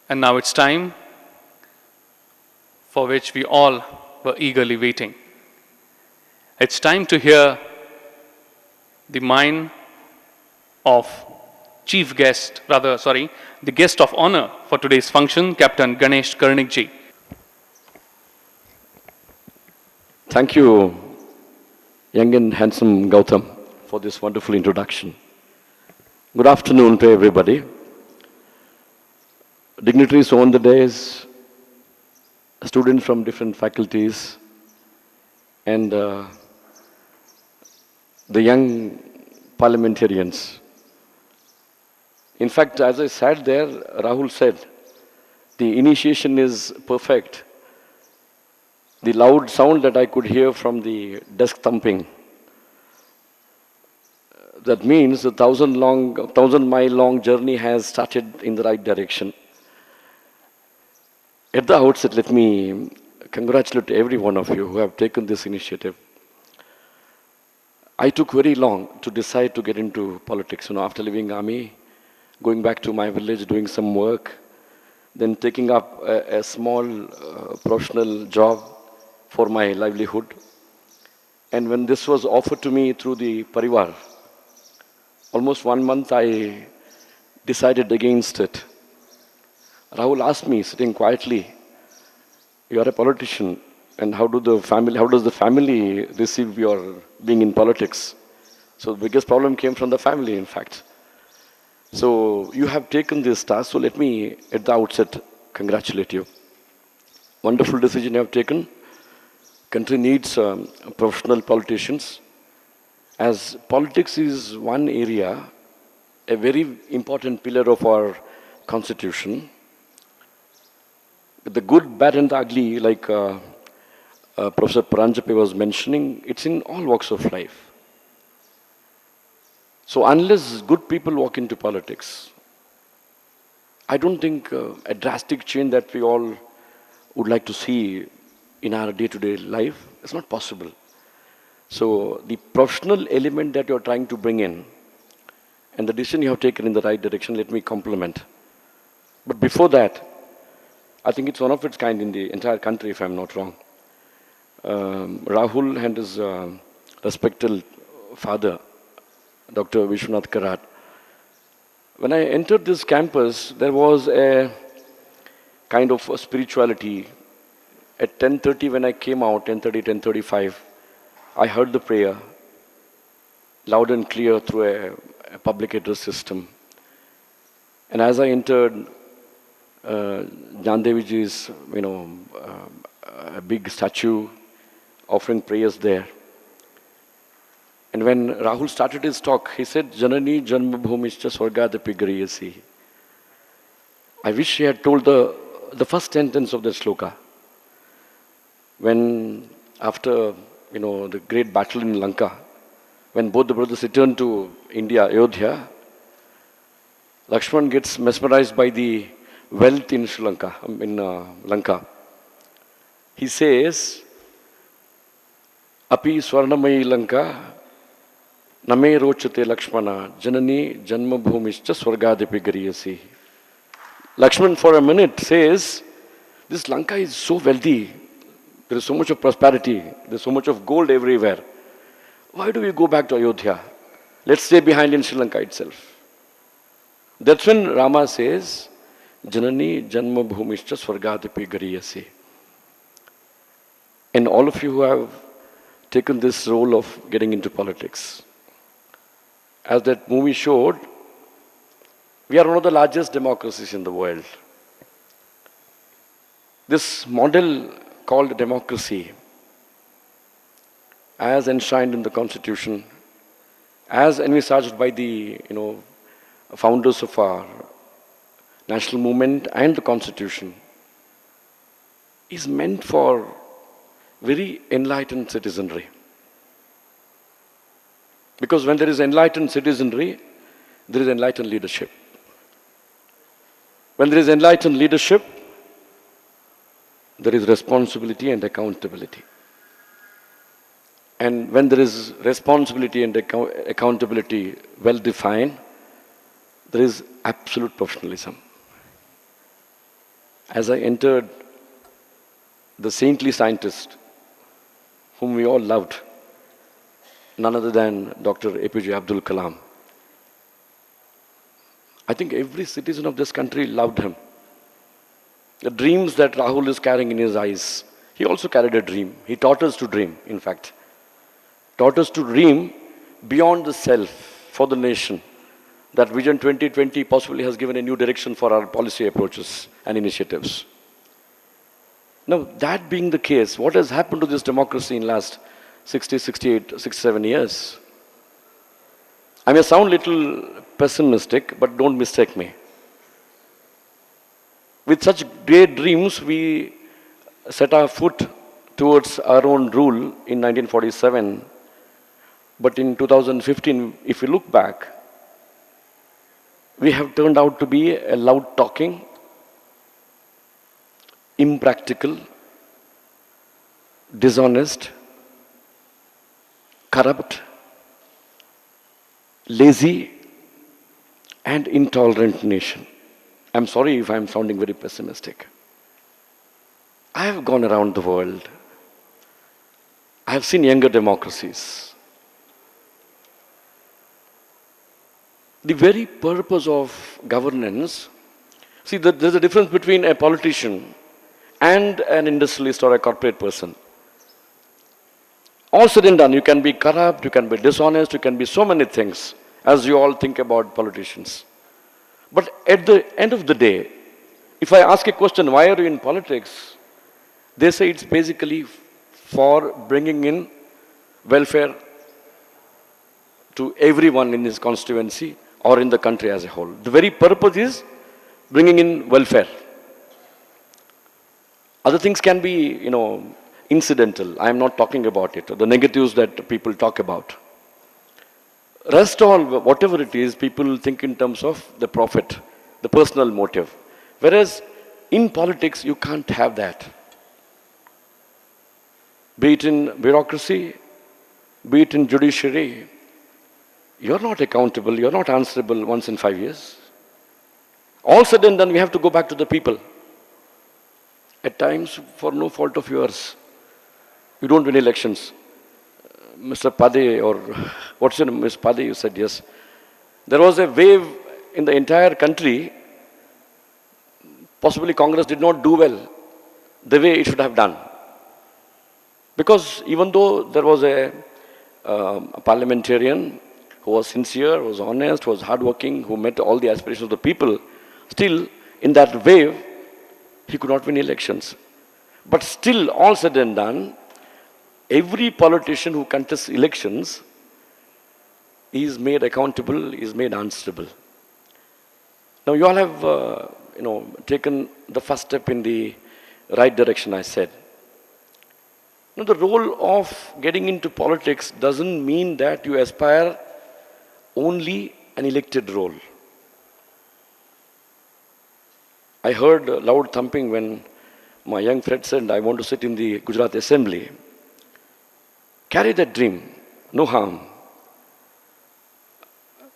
And now it's time for which we all were eagerly waiting. It's time to hear the mind of the guest of honor for today's function, Captain Ganesh Karnik ji. Thank you, young and handsome Gautam, for this wonderful introduction. Good afternoon to everybody. Dignitaries on the days, students from different faculties, and the young parliamentarians. In fact, as I sat there, Rahul said, the initiation is perfect. The loud sound that I could hear from the desk thumping, that means the 1,000-mile long journey has started in the right direction. At the outset, let me congratulate every one of you who have taken this initiative. I took very long to decide to get into politics. After leaving army, going back to my village, doing some work, then taking up a small professional job for my livelihood. And when this was offered to me through the Parivar, almost 1 month I decided against it. Rahul asked me, sitting quietly, "You are a politician, and how does the family receive your being in politics?" So the biggest problem came from the family, in fact. So you have taken this task, so let me, at the outset, congratulate you. Wonderful decision you have taken. Country needs professional politicians. As politics is one area, a very important pillar of our constitution. The good, bad and the ugly, like Professor Paranjape was mentioning, it's in all walks of life. So unless good people walk into politics, I don't think a drastic change that we all would like to see in our day-to-day life is not possible. So the professional element that you're trying to bring in and the decision you have taken in the right direction, let me compliment. But before that, I think it's one of its kind in the entire country, if I'm not wrong. Rahul and his respected father, Dr. Vishwanath Karat. When I entered this campus, there was a kind of a spirituality. At 10:30 when I came out, 10:30, 10:35, I heard the prayer loud and clear through a public address system. And as I entered Jandeviji's, a big statue offering prayers there. And when Rahul started his talk, he said, "Janani Janmabhumischa Swargadapi Gariyasi." I wish he had told the first sentence of the sloka. When after, the great battle in Lanka, when both the brothers returned to India, Ayodhya, Lakshman gets mesmerized by the wealth in Sri Lanka, Lanka. He says, "Api Swarnamayi Lanka, Name Rochate Lakshmana, Janani Janmabhumischa Swargadapi Gariyasi." Lakshman for a minute says, this Lanka is so wealthy, there is so much of prosperity, there is so much of gold everywhere. Why do we go back to Ayodhya? Let's stay behind in Sri Lanka itself. That's when Rama says, "Janani Janma Bhumischa Swargadapi Gariyasi." And all of you who have taken this role of getting into politics, as that movie showed, we are one of the largest democracies in the world. This model called democracy, as enshrined in the Constitution, as envisaged by the founders of our national movement and the Constitution, is meant for very enlightened citizenry. Because when there is enlightened citizenry, there is enlightened leadership. When there is enlightened leadership, there is responsibility and accountability. And when there is responsibility and accountability well defined, there is absolute professionalism. As I entered, the saintly scientist whom we all loved, none other than Dr. APJ Abdul Kalam. I think every citizen of this country loved him. The dreams that Rahul is carrying in his eyes, he also carried a dream. He taught us to dream, in fact. Taught us to dream beyond the self, for the nation. That Vision 2020 possibly has given a new direction for our policy approaches and initiatives. Now, that being the case, what has happened to this democracy in last 60, 68, 67 years? I may sound a little pessimistic, but don't mistake me. With such great dreams, we set our foot towards our own rule in 1947. But in 2015, if we look back, we have turned out to be a loud-talking, impractical, dishonest, corrupt, lazy, and intolerant nation. I'm sorry if I'm sounding very pessimistic. I have gone around the world. I have seen younger democracies. The very purpose of governance, see, there's a difference between a politician and an industrialist or a corporate person. All said and done, you can be corrupt, you can be dishonest, you can be so many things, as you all think about politicians. But at the end of the day, if I ask a question, why are you in politics? They say it's basically for bringing in welfare to everyone in his constituency or in the country as a whole. The very purpose is bringing in welfare. Other things can be, incidental. I am not talking about it, the negatives that people talk about. Rest all, whatever it is, people think in terms of the profit, the personal motive. Whereas in politics, you can't have that. Be it in bureaucracy, be it in judiciary, you're not accountable, you're not answerable once in 5 years. All said and done, we have to go back to the people. At times, for no fault of yours, you don't win elections. Mr. Pade, or what's your name, Ms. Pade, you said yes. There was a wave in the entire country. Possibly Congress did not do well the way it should have done. Because even though there was a parliamentarian who was sincere, who was honest, who was hardworking, who met all the aspirations of the people, still in that wave, he could not win elections. But still, all said and done, every politician who contests elections is made accountable, is made answerable. Now, you all have, taken the first step in the right direction, I said. Now, the role of getting into politics doesn't mean that you aspire only an elected role. I heard loud thumping when my young friend said, I want to sit in the Gujarat Assembly. Carry that dream, no harm.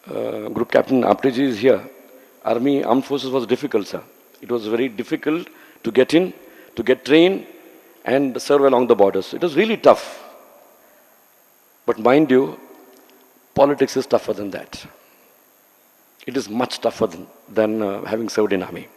Group Captain Apteji is here. Army, Armed Forces was difficult, sir. It was very difficult to get in, to get trained, and serve along the borders. It was really tough. But mind you, politics is tougher than that. It is much tougher than having served in army.